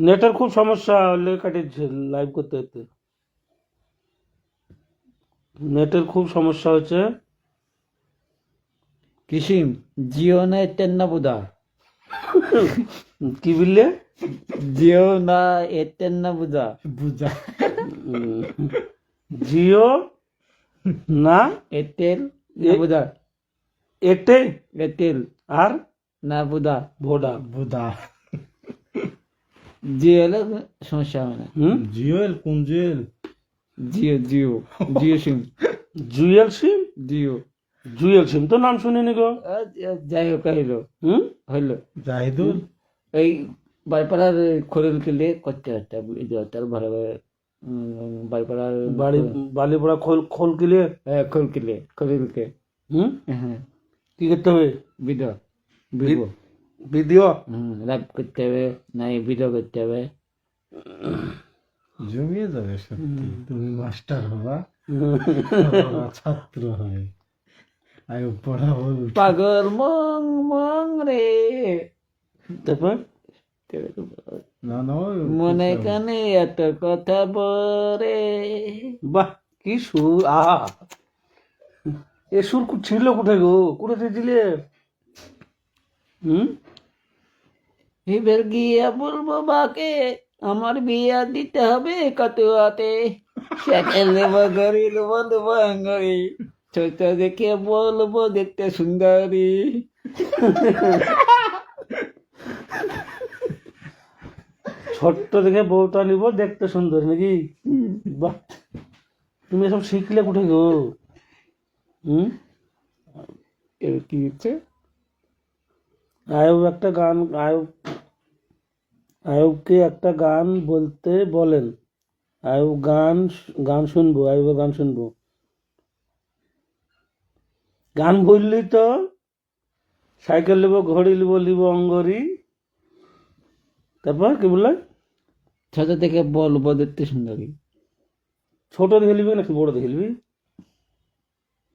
নেটের খুব সমস্যা হলে কাটিয়েছে লাইভ করতে করতে। নেটের খুব সমস্যা হচ্ছে। কিসিম জিও না এয়ারটেল না বুদা? কি বললে? জিও না এয়ারটেল না বুদা? বুঝা জিও না এয়ারটেল না বুদা? এটে এয়ারটেল আর না বুদা? ভোডা। বুদা জিও হলে সমস্যা হবে না। জুয়েল কোন জুয়েল? জিও জিও জিও সিম। জুয়েল সিম? জিও জুয়েল সিম তো নাম শুনিনি গো। যাই হোক হইলো হুম হইলো জাহিদুল এই বাইপাড়ার খোরেল কেলে করতে একটা তার ভালোভাবে বাইপাড়ার বাড়ি বালিপড়া খোল খোল কিলে। খোল কেলে খোরেলকে হুম হ্যাঁ কি করতে হবে? ভিডিও ভিডিও ভিডিও লাইভ করতে হবে নাই ভিডিও করতে হবে। জমিয়ে যাবে সত্যি। তুমি মাস্টার হবা, ওরা ছাত্র হয়। আয়ো পড়া বল। পাগল মং মং রে তারপর না না ওই মনে কানে এত কথা বলে। বাহ কি সুর! এ সুর ছিল কোথায় গো? কোথায় দিলে? হুম এবার গিয়ে বলবো বাকে আমার বিয়া দিতে হবে কতুয়াতে। সেকেল দেবো গরি দেবো দেবো আঙ্গরি ছোট দেখে বলবো দেখতে সুন্দরী। ছোট্ট দেখে বউটা নিব দেখতে সুন্দর নাকি? বাহ তুমি এসব শিখলে কোথায় গো? হুম এবার কি হচ্ছে? আয়ব একটা গান আয়বকে একটা গান বলতে বলেন। আয়ব গান শুনবো। আয়বের গান শুনবো। গান বললি তো সাইকেল নেবো, ঘড়ি নিব অঙ্গরি। তারপর কি বললে? ছোট থেকে বলবো দেখতে সুন্দরী। ছোট দেখে নিবি নাকি বড় দেখে নিবি?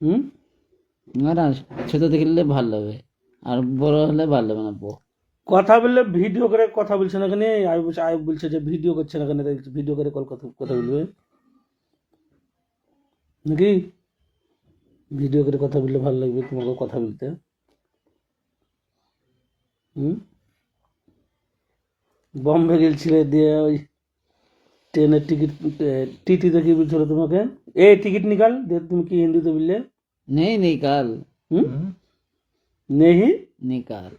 হুম না না ছোট দেখলে ভালো হবে আর বড় হলে ভালো হবে না বউ। কথা বললে ভিডিও করে কথা বলছে না কেন? আয়ব বলছে যে ভিডিও করছে না কেন? ভিডিও করে কল কথা কথা বলবে নাকি? ভিডিও করে কথা বললে ভালো লাগবে তোমাকে কথা বলতে। হুম বম্বে গেছিলে দিয়ে ওই ট্রেনের টিকিট টিটিতে কি বলছিল তোমাকে? টিকিট নিকাল দিয়ে তুমি কি হিন্দিতে বললে? নেই নিকাল হুম নেহি নিকাল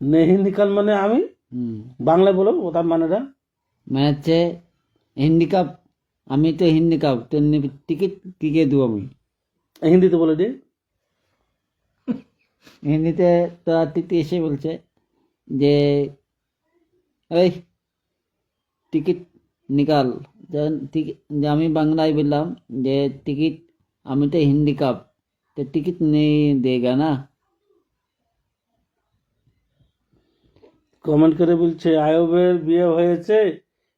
নেহি নিকাল মানে আমি বাংলায় বলো ও তার মানেটা। মানে হচ্ছে হ্যান্ডিক্যাপ। আমি তো হ্যান্ডিক্যাপ তো টিকিট কি কে দেবো আমি? হিন্দিতে বলে দি। হিন্দিতে তো আতিথ্য এসে বলছে যে এই টিকিট নিকাল। যে আমি বাংলায় বললাম যে টিকিট আমি তো হ্যান্ডিক্যাপ তো টিকিট নেই দেगा না। কমেন্ট করে বলছে আয়বের বিয়ে হয়েছে,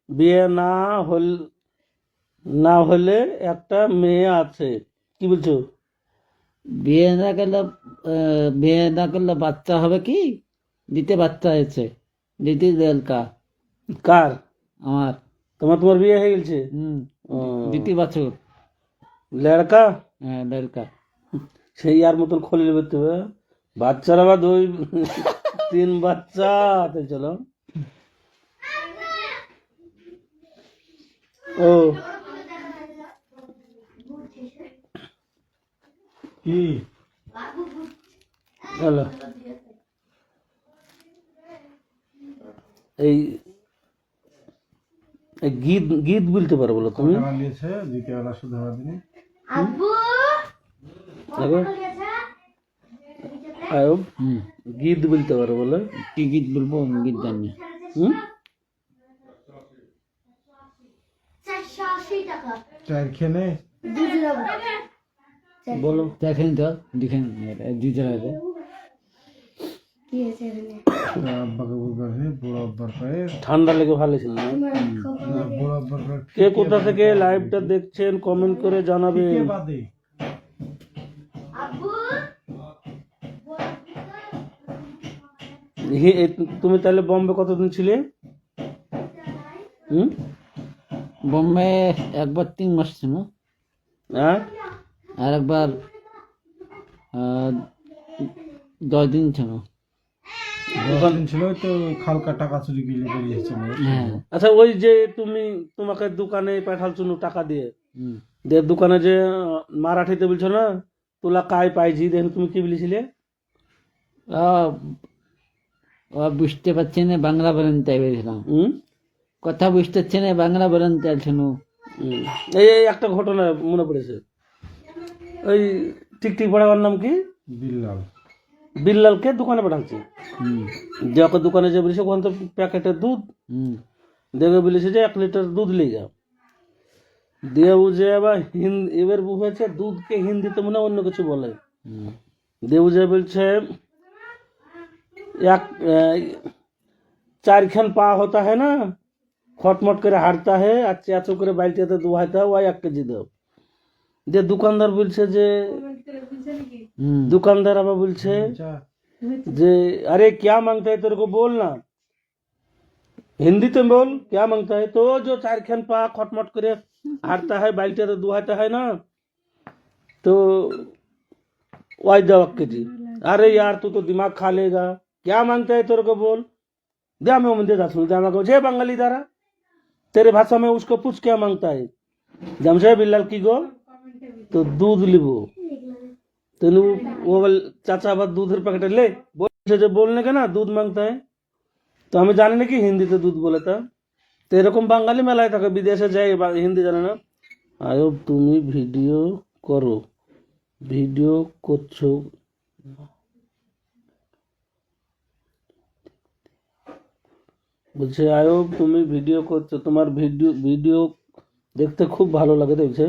বিয়ে না হলে একটা মেয়ে আছে। কি বলছো? বিয়ে না করলে বাচ্চা হবে কি? দিতে বাচ্চা হয়েছে দিদি দেলকা কার? আমার। তোমার বিয়ে হয়ে গেছে? ও, দ্বিতীয় বছর লড়কা দেলকা। সেই আর মতন খোলে বেরতে হবে। বাচ্চার আবার 2-3 বাচ্চা হাতে চলো। ও কি হ্যালো এই এই গীত গীত বলতে পারো বলো তুমি? টাকা নিয়েছে বিকেবেলা শুধু হওয়ার দিনে। দেখো আয়ব গীত বলতে পারো বলো? কি গীত বলবো? গীত জানি না। হুম চার খেনে বলো। দেখেন তো দেখেন দুই জায়গায় আব্বাকে বলবে বড় আব্বার পায়ে ঠান্ডা লেগে ভালো ছিল না? বড় আব্বার পায়ে কে কোথা থেকে লাইভটা দেখছেন কমেন্ট করে জানাবেন। কে বাদে তুমি তাহলে বম্বে কতদিন ছিলে? হুম? বোম্বে একবার 3 মাস ছিল, হ্যাঁ আর একবার 10 দিন ছিল। দোকান ছিল তো খালকা টাকা চুরি গিলে বেরিয়েছিল। হ্যাঁ। আচ্ছা, ওই যে তোমাকে দোকানে পাঠালছো টাকা দিয়ে, হুম। দোকানে যে মারাঠিতে বলছো না, তোলা কাই পাইছি, দেখুন তুমি কি বলেছিলে? ও ও বুঝতে পারছে না, বাংলা বলেন তাই বলেছিলাম। হুম? কথা বুঝতে পারছে না, বাংলা বলেন চাইছিল। হুম। এই একটা ঘটনা মনে পড়েছে। ওই টিকটিক পড়াবার নাম কি, বিল্লাল। বিল্লালকে দোকানে পাঠাচ্ছে, হুম। যে ওকে দোকানে যে বলেছে ওখান তো প্যাকেটের দুধ হুম। দেখে বলেছে যে 1 লিটার দুধ নিয়ে যাও। দিয়ে ও যে আবার এবার হয়েছে দুধকে হিন্দিতে মনে হয় অন্য কিছু বলে। হুম। দেউ যে বলছে এক 4 পা হতা है ना, খটমট করে হাঁটতা है আর চেঁচো করে বালতিতে দুহাইতে হয়, ওই 1 কেজি দাও। যে দোকানদার বলছে যে, হুম। दुकानदार আবার বলছে যে अरे क्या मांगता है तेरे को बोल ना, हिंदी में बोल क्या मांगता है। तो जो 4 पा खटमट करे हारता है बाल्टी तो दुहाता है ना, तो वाई दो 1 केजी। अरे यार तू तो दिमाग खा लेगा, क्या मांगता है तेरे को बोल। दे मैं मंदिर जा सुन दे जे बंगाली दारा, तेरे भाषा में उसको पूछ क्या मांगता है। जमशे बिल्लाल की गो तो दूध लिबो। तेन वो चाचा आबाद दूधের প্যাকেটে ले বলছে যে बोलने का ना दूध मांगता है, তো আমি জানি না কি হিন্দিতে দুধ বলে। তা তো এরকম বাঙালি মেলায় থাকে, বিদেশে যায় হিন্দি জানে না। আয়ব তুমি ভিডিও করো, ভিডিও করছো, বলছে আয়ব তুমি ভিডিও করছো, তোমার ভিডিও ভিডিও দেখতে খুব ভালো লাগে দেখছে।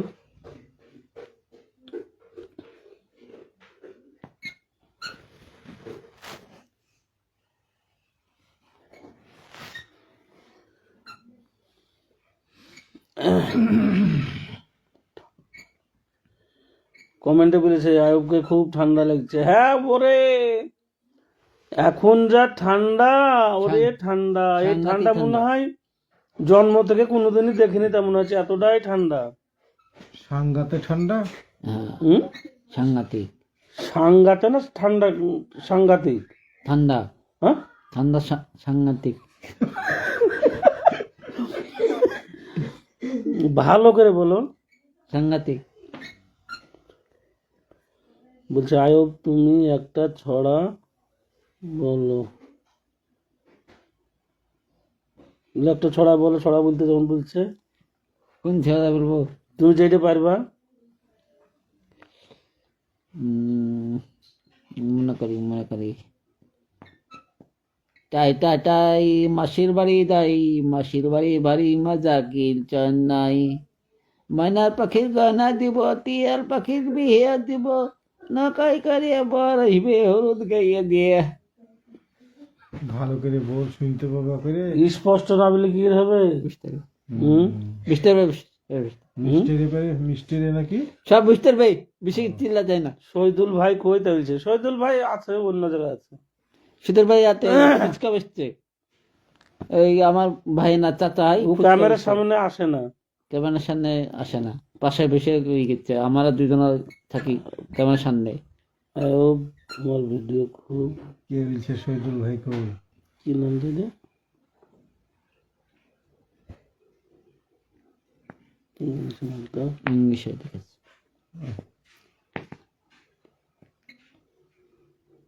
কমেন্টে বলেছে আয়বকে খুব ঠান্ডা লাগছে। হ্যাঁ ওরে, এখন যা ঠান্ডা, ওরে ঠান্ডা, এই সাংঘাতিক ঠান্ডা মনে ঠান্ডা। হয় জন্ম থেকে কোনোদিনই দেখিনি তেমন হচ্ছে, এতটাই ঠান্ডা। সাংঘাতে ঠান্ডা। হ্যাঁ, হুম? সাংঘাতিক সাংঘাতে না ঠান্ডা, সাংঘাতিক। ঠান্ডা। হ্যাঁ ঠান্ডা সাংঘাতিক। ভালো করে বলো। সাংঘাতিক। বলছে আয়ব তুমি একটা ছড়া বলো, বলে একটা ছড়া বলো। ছড়া বলতে যখন বলছে কোন ছেড়া বলবো? তুমি যেটা পারবা। মনে করি টাই টাই টাই মাসির বাড়ি দাই, মাসির বাড়ি বাড়ি মজা কিল চেন্নাই, ময়নার পাখির গয়না দিব, টিয়ার পাখির বিয়ে দিব, নকাই করিয়ে বর হইবে হলুদ গাইয়ে দিয়ে। ভালো করে বল, শুনতে পাবা করে। স্পষ্ট না বলে কি হবে? বুঝতে পারবে, হুম? বুঝতে পারবে, মিষ্টিরে পারে, মিষ্টিরে নাকি সব বুঝতে পারবে, বেশি চিল্লা যায় না। শহীদুল ভাই কই বলছে? শহীদুল ভাই আছে অন্য জায়গায় আছে। সুধীর ভাই হাতে ফুচকা বসছে, ওই আমার ভাই না চাচা, ও ক্যামেরার সামনে আসে না, ক্যামেরার সামনে আসে না, পাশে বসে গেছে। আমরা দুজন থাকি ক্যামেরার সামনে। আয়ব তোমার ভিডিও খুব, কে বলছে শহীদুল ভাই কই? কি নাম দিলে, কি বলছে নামটা? ইংলিশে দেখেছি।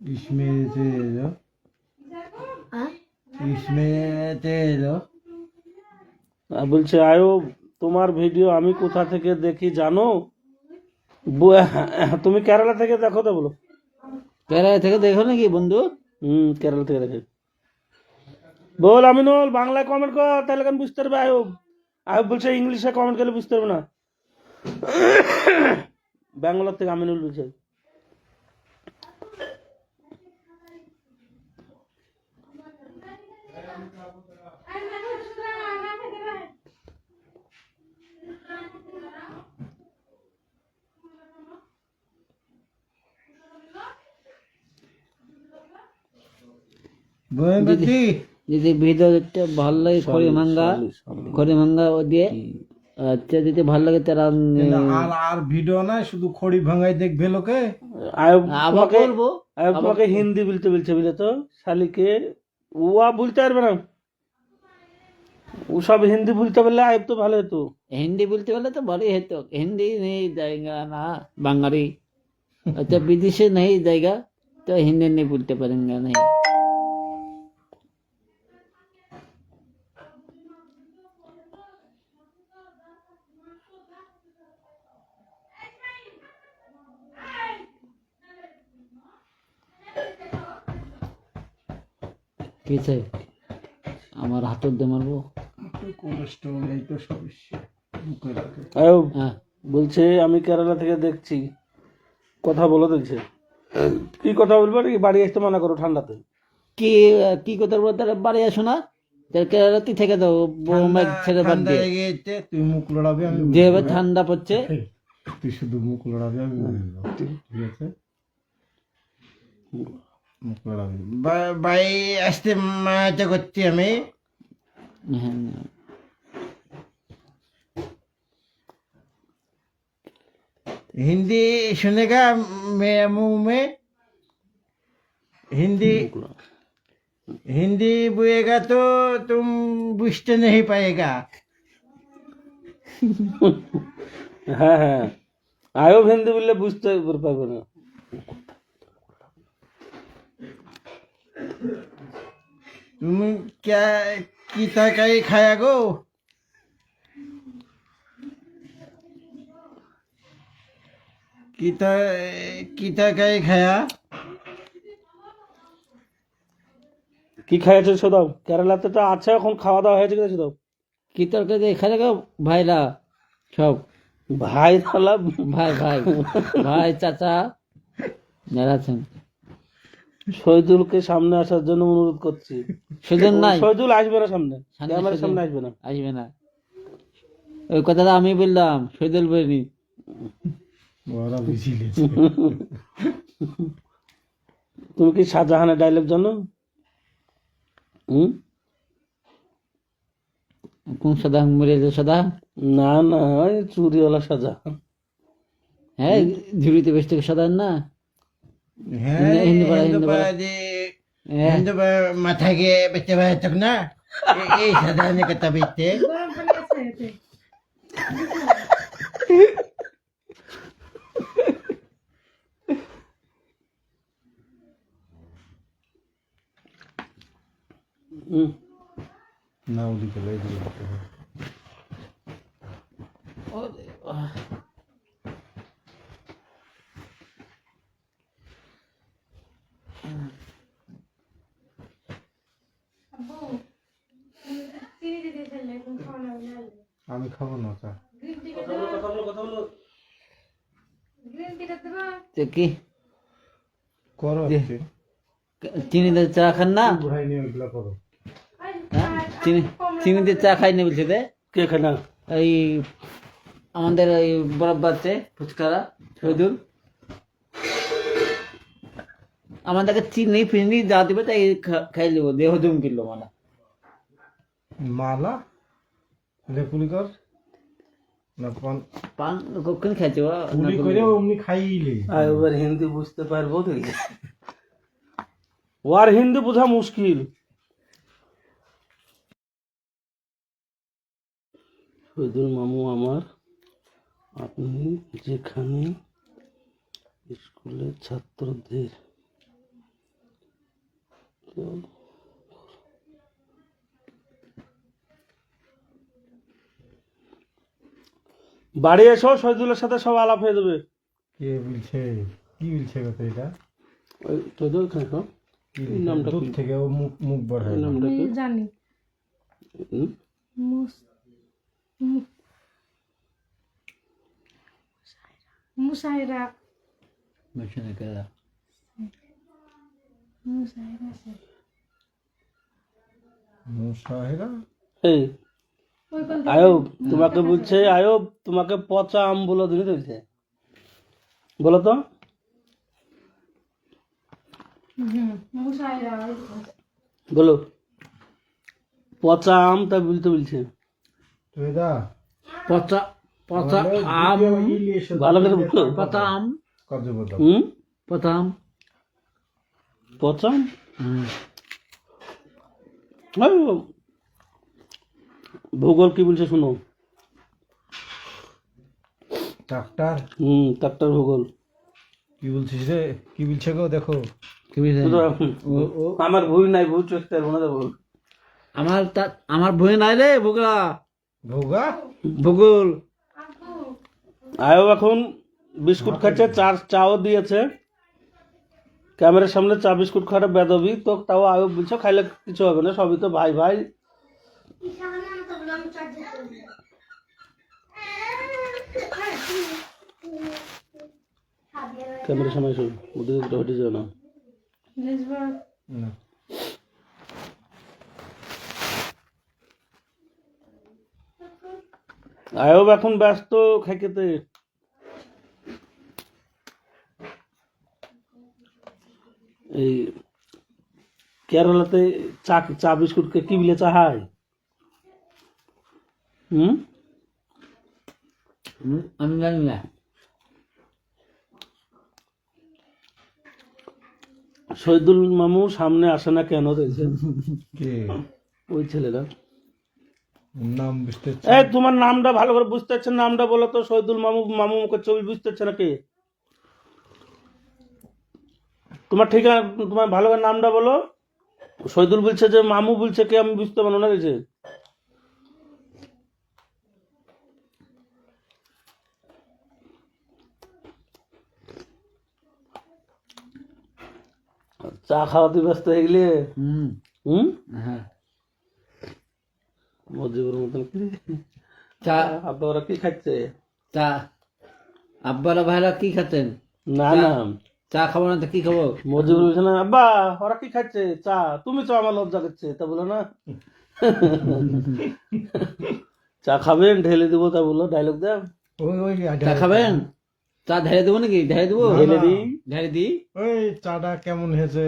इसमें तेज, इसमें तेज। আর বলছে আয়ব তোমার ভিডিও আমি কোথা থেকে দেখি জানো? তুমি কেরালা থেকে দেখো তো বলো। কেরালা থেকে দেখো নাকি বন্ধু? কেরালা থেকে দেখে বল। আমিনুল বাংলায় কমেন্ট কর, তাহলে কেন বুঝতে পারবে। আয়ব আয়ব বলছে ইংলিশে কমেন্ট করলে বুঝতে পারবে না। ব্যাঙ্গালোর থেকে আমিনুল বলছে। বই বাতি যদি ভিডিও দেখতে ভালো লাগে খড়ি ভাঙ্গা ও দিয়ে আচ্ছা যদি ভালো লাগে তারা কিন্তু আর আর ভিডিও নাই, শুধু খড়ি ভাঙাই দেখবে লোকে। আয়ব আবার তোমাকে করবো আয়ব তোমাকে হিন্দি বলতে বলছে বুঝলে তো শালিকে, ও বলতে পারবে না, ও সব হিন্দি বলতে পারলে আয়ব তো ভালো হতো। হিন্দি বলতে পারলে তো ভালোই হতো, হিন্দি নেই জায়গা না বাঙালি, अच्छा विदेशी नहीं जाएगा तो हिंदी नहीं बोलते पारेंगे नहीं। কিছে আমার হাতের দিয়ে মারবো? কোলেস্ট্রল এই তো সমস্যা মুখে রাখে। আয়ব হ্যাঁ বলছে আমি কেরালা থেকে দেখছি, কথা বলে দেখছে, কি কথা বলবো নাকি বাড়ি আসতে মানা করো ঠান্ডাতে। কি কি কথা বলতে বাড়ি আসো না, রাতে থেকে দাও বোমাই ছেড়ে বাদ ঠান্ডা দিয়ে লেগে গেছে, তুই মুখ লড়াবি, আমি যেভাবে ঠান্ডা পড়ছে তুই শুধু মুখ লড়াবি, আমি বলবো। ঠিক আছে, মুখ লড়াবি। ভাই আসতে মাঝে করছি আমি। হ্যাঁ, हिंदी सुनेगा मेरे मुंह में, हिंदी हिंदी बोएगा तो तुम बुझते नहीं पाएगा। হ্যাঁ হ্যাঁ, আয়ব হিন্দি বললে বুঝতে পারবে না। तुम क्या कीता काई खाया गो? कीता कीता काई खाया? কি খাইয়েছো শোধাও, কেরালাতে তো আছে এখন, খাওয়া দাওয়া হয়েছে কিনা শোধাও। কি তরকারি দেখা যাবে ভাইরা সব, ভাই তাহলে ভাই ভাই ভাই চাচা যারা আছেন, শহীদুলকে সামনে আসার জন্য অনুরোধ করছি। সুজন নাই, শহীদুল আসবে না সামনে, সামনে ক্যামেরার শহীদুল সামনে আসবে না। আসবে না, ওই কথাটা আমি বললাম, শহীদুল বলিনি। ওরা বুঝিলে তুমি কি শাহজাহানের ডায়লগ জানো? কোন সাদা মরে যে সাদা, না না, ওই চুরিওয়ালা শাহজাহান। হ্যাঁ ঝুড়িতে বেশ থেকে সাদা না, হ্যাঁ, হিন্দু পাড়া, হিন্দু হিন্দু পাড়া। পাড়া যে হ্যাঁ, হিন্দু পাড়া মাথা গিয়ে বেঁচে ভাই তক না, এই সাধারণ কথা বেঁচে। না ওদিকে আমি খাবো না চা। তো কি করো চিনি দিয়ে চা খান না, বুড়াই নিয়ে ওইগুলা করো। হ্যাঁ? চিনি দিয়ে চা খাই না বলছে রে, কে খায় না? এই আমাদের এই বরফ বাচ্চে ফুচকারা শহীদুল আমাদেরকে চিনি ফিনি যা দিবে তাই খাই লিব, দেহ জম কিনলো মানে মালা লেপুলি কর না, পান কখন খাইছে পুলি করে অমনি খাইলে। আর এবার হিন্দি বুঝতে পারবো তো, ওর হিন্দি বোঝা মুশকিল। শহীদুল মামু আমার, আপনি যেখানে স্কুলের ছাত্রদের বাড়ি এসো, শহীদুলের সাথে সব আলাপ হয়ে যাবে। কে বলছে? কি বলছে কথা এটা? ওই শহীদুল খান তো, কি এই নামটা দূর কি? থেকে ও মুখ মুখ বাড়ায়। এই নামটা কি? জানি হুম? মুসাইরা মুসাইরা মুসাহেরা। এই আয়ব তোমাকে বলছে, আয়ব তোমাকে পচা আম বলে দিলে বলছে, বলো তো। মুসাইরা বলো। পচা আম তা বলতে বলছে। তুই দা পচা পচা আম, ভালো করে বুঝলো? পচা আম, কত বড় হুম, পচা আম। পচা আম? হুম। এই, ভূগোল কি বলছে শুনো। ডাক্তার ডাক্তার ভূগোল কি বলছিস রে? কি বলছে গো? দেখো কি বুঝলেন? আমার ভুল নাই, ভুল চোখতে পারবো না ভুল। আমার বই নাই রে ভুগলা, ভোগা ভূগোল। আয়ো এখন বিস্কুট খাচ্ছে, চাও দিয়েছে ক্যামেরার সামনে। চা বিস্কুট খাওয়াটা বেদবি তো, তাও আয়ো বলছে খাইলে কিছু হবে না, সবই তো ভাই ভাই। ক্যামেরার সামনে এসো, ওদিকে হটে যাও না। না। আয়ব এখন ব্যস্ত খাইতে। এই কেরালাতে চা বিস্কুটকে কি বলে চাহায়? আমি জানি না। শহীদুল মামু সামনে আসে না কেন রয়েছে? কে? ওই ছেলেরা। নাম বুঝতে এই তোমার নামটা ভালো করে বুঝতে পারছেন? নামটা বলো তো। শহীদুল মামু মামু মুখের ছবি বুঝতে পারছে না কে? তোমার ঠিকানা, তোমার ভালো করে নামটা বলো। শহীদুল বলছে যে মামু বলছে কে, আমি বুঝতে পারবো না গেছে। চা খাওয়াতে ব্যস্ত হয়ে গেলে। হ্যাঁ, মজিবুর মতন কি চা আব্বা ওরা কি খাচ্ছে? চা আব্বারা ভাইরা কি খাচ্ছেন? না না, চা খাবো না তো কি খাবো? মজিবুর বলছে না আব্বা ওরা কি খাচ্ছে চা, তুমি তো আমার লজ্জা করছে তা বলো না। চা খাবেন ঢেলে দেবো তা বলো, ডায়লগ দাও। ওই ওই চা খাবেন? চা ঢেলে দেবো নাকি? ঢেলে দেবো? ঢেলে দিই। ঢেলে দিই। ওই চাটা কেমন হয়েছে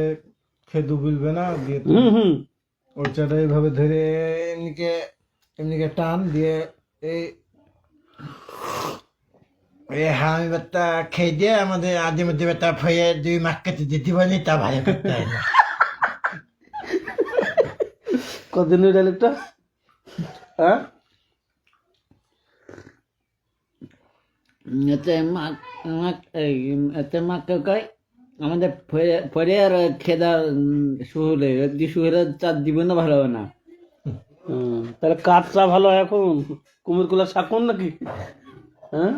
খেদু বলবে না দিয়ে তো। হুম ওই চাটা এইভাবে ধরে এমনিকে টান দিয়ে এই হামি বাত্তা খেয়ে দিয়ে আমাদের আদি মধ্যে বাত্তা ফয়ে 2 মাস কেটে দিতে পারি তা ভালো করতে হয় না। কতদিন ডায়লগটা? হ্যাঁ, এতে মা কেউ কয় আমাদের পরে আর খেদার শুহলে যদি শুহলে চা দিবে না ভালো হবে না। তাহলে কাঠ চা ভালো হয় এখন? কুমির কুলা শাকুন নাকি? হ্যাঁ,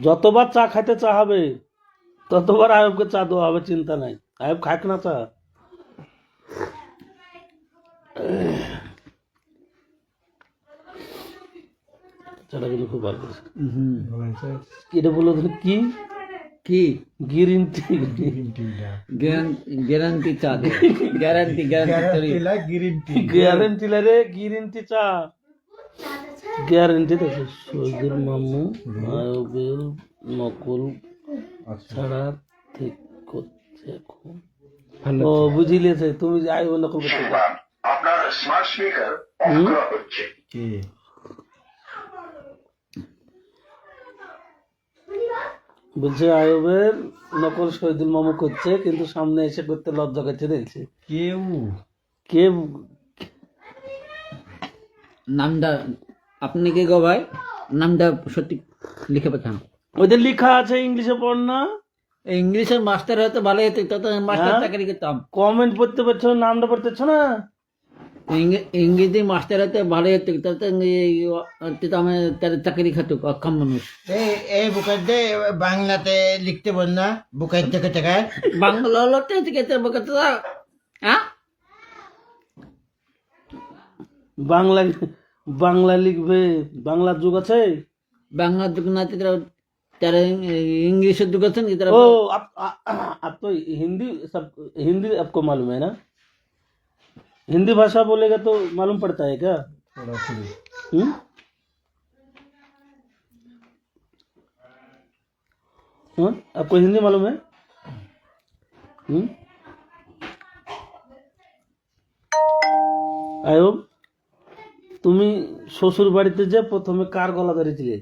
যতবার চা খাইতে চা হবে ততবার আয়বকে চা দেওয়া হবে, চিন্তা নাই। আয়ব খাক না চা। চাটা কিন্তু খুব ভালো করেছে। এটা বললো কি কি গ্রিন টি? গ্যারান্টি চা গ্যারান্টি গ্যারেন্টি রে, গ্রিন টি চা গ্যারেন্টি দেখে। শহীদুল মামু আয়বের নকল ছাড়া ঠিক করছে এখন। ও বুঝিলেছে, তুমি যে আয়বের নকল করতে চাও। আপনার স্মার্ট স্পিকার অন করা হচ্ছে। কে? বলছে আয়বের নকল শহীদুল মামু করছে, কিন্তু সামনে এসে করতে লজ্জা করছে দেখছে। কেউ কে? নামটা আপনি কে গো ভাই? নামটা সত্যি লিখে পাঠান। ওদের লেখা আছে, ইংলিশে পড় না। ইংলিশের মাস্টার হয়তো ভালো হতো, তত মাস্টার চাকরি করতাম। কমেন্ট পড়তে পারছো, নামটা পড়তেছো না? ইংরেজি মাস্টার হতে ভালো হতো, তত আমি তার চাকরি খাতুক অক্ষম মানুষ। এই বুকের দে বাংলাতে লিখতে বল না, বুকের থেকে টাকা বাংলা হলো হ্যাঁ, বাংলা বাংলা লিখবে। বাংলার যুগ আছে। বাংলা যুগ না তারা इंग्लिश दुकान की तरफ। ओ अब तो हिंदी सब, हिंदी आपको मालूम है ना? हिंदी भाषा बोलेगा तो मालूम पड़ता है क्या? थोड़ा थोड़ी हाँ? आपको हिंदी मालूम है? আয়ব, তুমি শ্বশুর বাড়িতে যে প্রথমে কার গলা ধরেছিলে?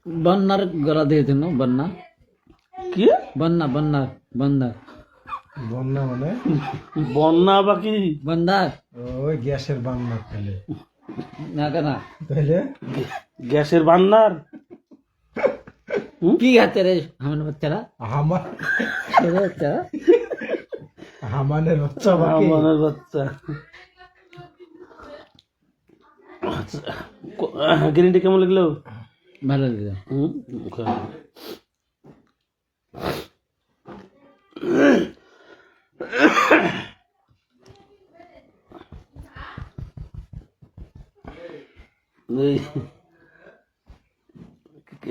বন্যার গলা দিয়েছিল, বন্যা কি বন্যা বন্যা বন্যা বন্যা মানে বন্যা বা কি? বন্যা ওই গ্যাসের বান্না ফেলে না কেন তাহলে গ্যাসের বান্নার? কি খাচ্ছে রে আমার বাচ্চারা, আমার ছোট বাচ্চারা? হামানের বাচ্চা বাকি আমানের বাচ্চা। গ্রিনটি কেমন লাগলো? ভালো লাগে।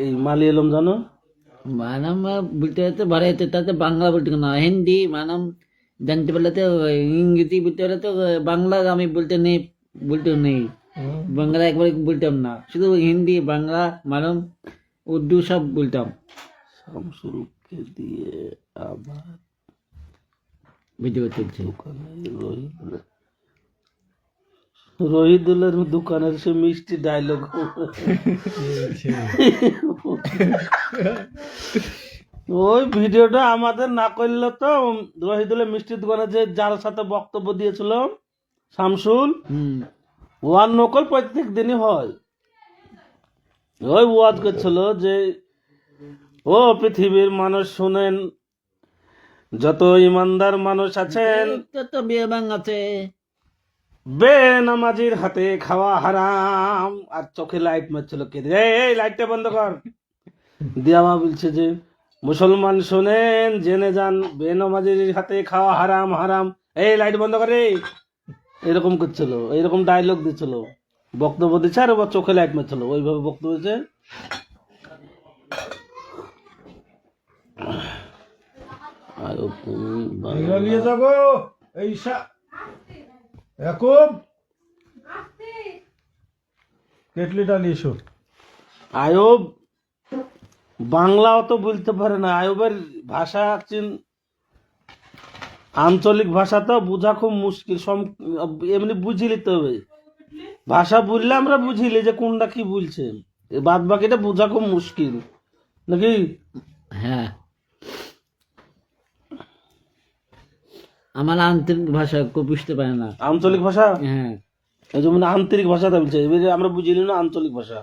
এই মালিয়ালম জানো? মানাম বলতে হতে ভরে হতে তাতে বাংলা বলতে না, হিন্দি মানাম জানতে পারলে তো, ইংরেজি বলতে হলে তো বাংলা আমি বলতে নেই, বাংলা একবারে বলতাম না, শুধু হিন্দি বাংলা মানাম উর্দু সব বলতাম। শামসুরকে দিয়ে আবার ভিডিও চলছে। রহিদুলের দোকানের সে মিষ্টি ডায়লগ, ওই ভিডিওটা আমাদের না করলে তো রহিদুলের মিষ্টির দোকানে যে যার সাথে বক্তব্য দিয়েছিল শামসুল, ওয়ার নকল প্রত্যেক দিনই হয়। ওই ওয়াজ করছিল যে ও পৃথিবীর মানুষ শুনেন, যত ইমানদার মানুষ আছেন তো বিয়ে বাং আছে, বেনামাজির হাতে খাওয়া হারাম। আর চোখে লাইট মারছিল, কে এই লাইটটা বন্ধ কর। দিয়ামা বলছে যে মুসলমান শোনেন, জেনে যান, বেনামাজির হাতে খাওয়া হারাম হারাম, এই লাইট বন্ধ করে। এরকম করছিল, এরকম ডায়লগ দিচ্ছিল, বক্তব্য দিচ্ছে, আর ওর চোখে লাইট মারছিল, ওইভাবে বক্তব্য দিচ্ছে। আর এগুলো নিয়ে যাবো এই একুব কেটলিটা নিয়ে এসো। আয়ব বাংলা অত বলতে পারে না, আয়বের ভাষা আঞ্চলিক ভাষা তো বোঝা খুব মুশকিল, এমনি বুঝি নিতে হবে। ভাষা বললে আমরা বুঝিলি যে কোনটা কি বলছে, বাদ বাকিটা বোঝা খুব মুশকিল নাকি? হ্যাঁ আমার আন্তরিক ভাষা কেউ বুঝতে পারে না। আঞ্চলিক ভাষা, হ্যাঁ এই যেমন আন্তরিক ভাষাটা বলছে, এবারে আমরা বুঝিলি না আঞ্চলিক ভাষা।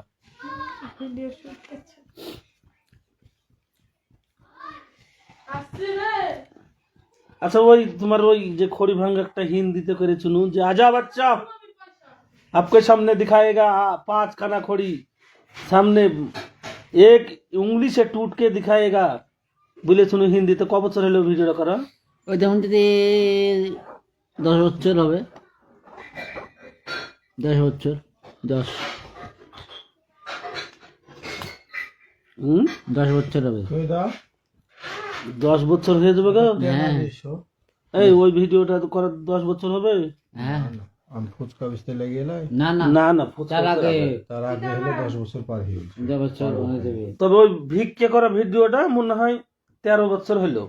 अच्छा वही तुम्हार वही जो खोड़ी भांग একটা হিন্দিতে করে শুনু যে आजा बच्चा आपके सामने दिखाएगा 5 खाना खोड़ी सामने एक उंगली से टूट के दिखाएगा বলে শুনু হিন্দিতে। ক বছর হলো ভিডিওটা করা? ওই যেমন যদি 10 বছর হবে, 10 বছর, 10 বছর হবে। 10 বছর হয়ে যাবে গো। হ্যাঁ এই ওই ভিডিওটা করার 10 বছর হবে? হ্যাঁ আমি ফুচকা বেচতে লেগে এলাই, না না না না তার আগে তার আগে হলো 10 বছর পার হয়ে গেছে। 10 বছর হয়ে যাবে। তবে ওই ভিক্ষে করা ভিডিওটা মনে হয় 13 বছর হলো,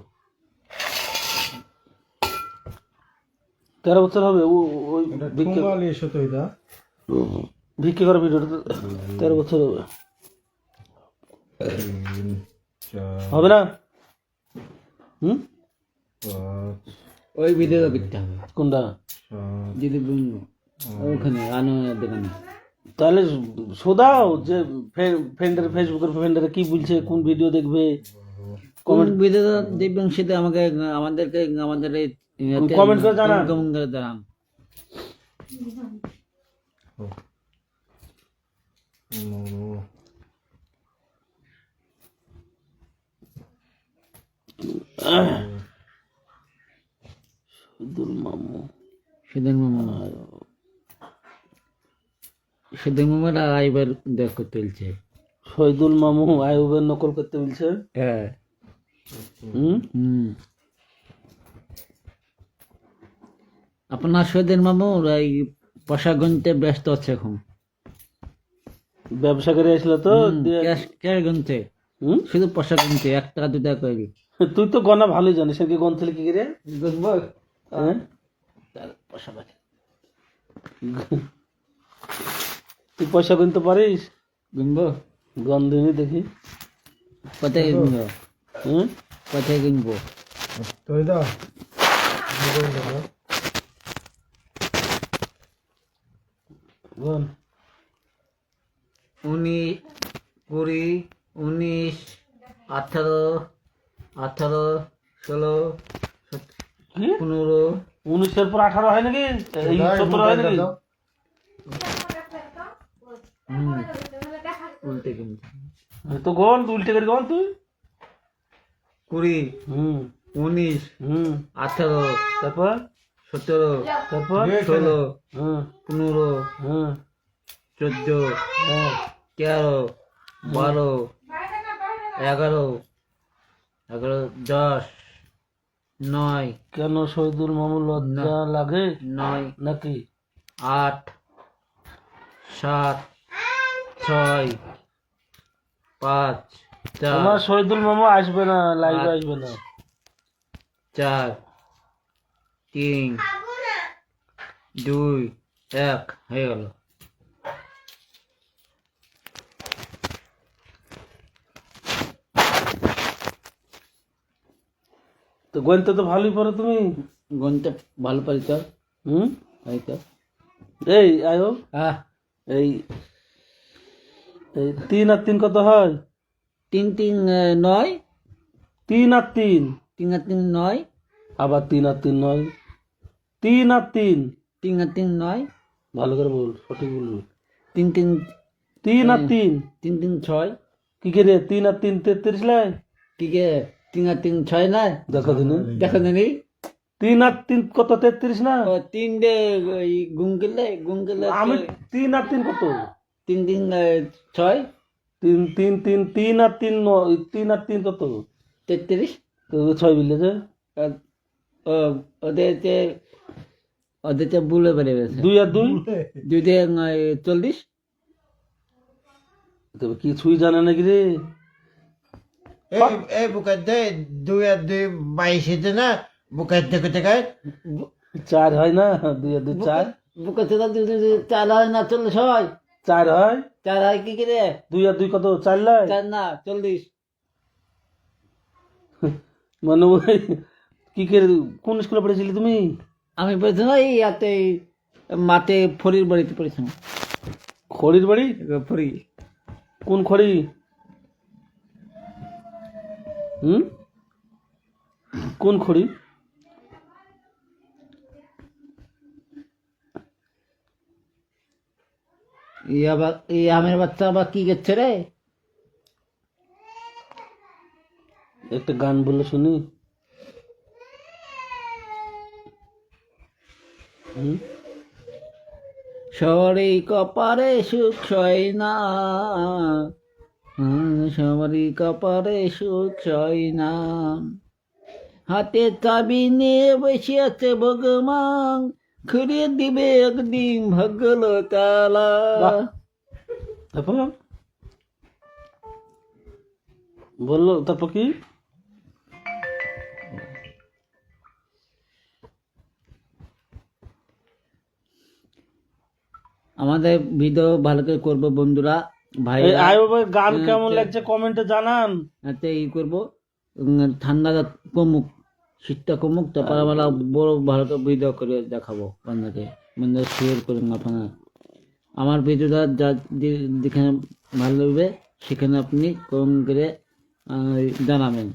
13 বছর হবে। ওই এটা ভিক্ষে ঠুঙ্গা নিয়ে এসো তো এটা। ভিক্ষে করা ভিডিওটা 13 বছর হবে, 3, 4, হবে না? 5, ওই ভিডিও করতে হবে কোনটা? 7, যদি ওখানে আনোয়ারের দোকানে। তাহলে শোধাও যে ফ্রেন্ডের, ফেসবুকের ফ্রেন্ডেরা কি বলছে, কোন ভিডিও দেখবে। কোন ভিডিও দেখবেন সেটা আমাদেরকে আমাদের কমেন্ট করে জানান। কমেন্ট করে জানান। শহীদুল মামু, সেদিন মামারা আইবার দেখ করতে বলছে। শহীদুল মামু আয়ুবের নকল করতে বলছে। হ্যাঁ আপনার সৈদের মামু এই পয়সা গুনতে ব্যস্ত আছে এখন। ব্যবসা করে আসলো তো দিয়ে- ক্যাশ ক্যাশ গুনছে, হুম? শুধু পয়সা গুনছে, 1 টাকা 2 টাকা করে। তুই তো গনা ভালোই জানিস, সে কি গন্থলি কি করে? গুনবো, হ্যাঁ? তার পয়সা বাঁচে। তুই পয়সা গুনতে পারিস? গুনবো, গন্ধিনী দেখি। কোথায় গুনবো, হুম? কোথায় গুনবো? তুই দাও গন। 19, 20, 19, 18, 16, কি? 15, 19-এর পর 18 হয় নাকি? এই 17 হয় নাকি? উল্টে গুনছে, তো গন, তুই উল্টে করে গন তুই। 20, হুম 19, হুম 18, তারপর 17, তারপর 16, হুম 15, হুম 14, হ্যাঁ 13, 12, 11, 10, 9, কেন শহীদুল মামুন লজ্জা লাগে 9, নাকি? 8, 7, 6, 5, 4, তোমার শহীদুল মামু আসবে না, লাইভে আসবে না। 4, 3, 2, 1 হয়ে গেল। তো গণিতে তো ভালোই পড়ো তুমি। গণিতে ভালো পারি তো, হুম এই তো। এই আয়ো, হ্যাঁ, এই এই 3 আর 3 কত হয়? 3, 3, 9, 3 আর 3, 3 আর 3, 9, আবার 3 আর 3 9, 3 আর 3, 3 আর 3, 9, ভালো করে বল, সঠিক বলবি। 3, 3, 3 আর 3 3, 3, 6, কি করে? 3 আর 3 33 লাই। কি কে? 3 আর 3, 6 না? দেখো দিন, দেখো জানি 3 আর 3 কত? 33 না? 3 ডে গুণ করলে আমি 3 আর 3 কত? 3, 3, 6, 3 3 3 3 আর 3 3 আর 3 কত? 33। তো 6 বিলে যে ওদেরতে ভুলে বেড়ে গেছে। 2 আর 2 2 দিয়ে 40, তবে কিছুই জানে নাকি রে? এই বুকাতে 2 আর 2 22 না বুকাতে কত টাকায় 4 হয় না? 2 আর 2 4, বুকে সেটা 4 হয় না 40 হয়। 4 হয়। 4 হয় কি করে? 2 আর 2 কত? 4 লাই। 4 না 40। মানে ওই কি করে, কোন স্কুলে পড়েছিলি তুমি? আমি পড়েছি না এই ইয়াতে মাঠে ফরির বাড়িতে পড়েছিলাম। খড়ির বাড়ি? ফরি কোন খড়ি? হুম কোন খড়ি? এই আমের বাচ্চা আবার কি করছে রে? একটা গান বলে শুনি। হুম সবারই কপারে সুখ সয় না, সবারই কপারে সুখ সয় না, হাতে চাবি নিয়ে বসে আছে ভগবান, খুঁড়ে দিবে একদিন ভাগ্যল তালা। বাহ। তারপর বললো, তারপর কি? আমাদের ভিডিও ভালো করে করবো বন্ধুরা, ভাই এই আয় বাবা, গান কেমন লাগছে কমেন্টে জানান। ই করবো, ঠান্ডা কমুক, শীতটা কমুক, তারপর আমরা বড় ভালো করে ভিডিও করে দেখাবো বন্ধুকে, বন্ধু শেয়ার করুন আপনারা। আমার ভিডিওটা যা যেখানে ভালো লাগবে সেখানে আপনি কমেন্ট করে জানাবেন।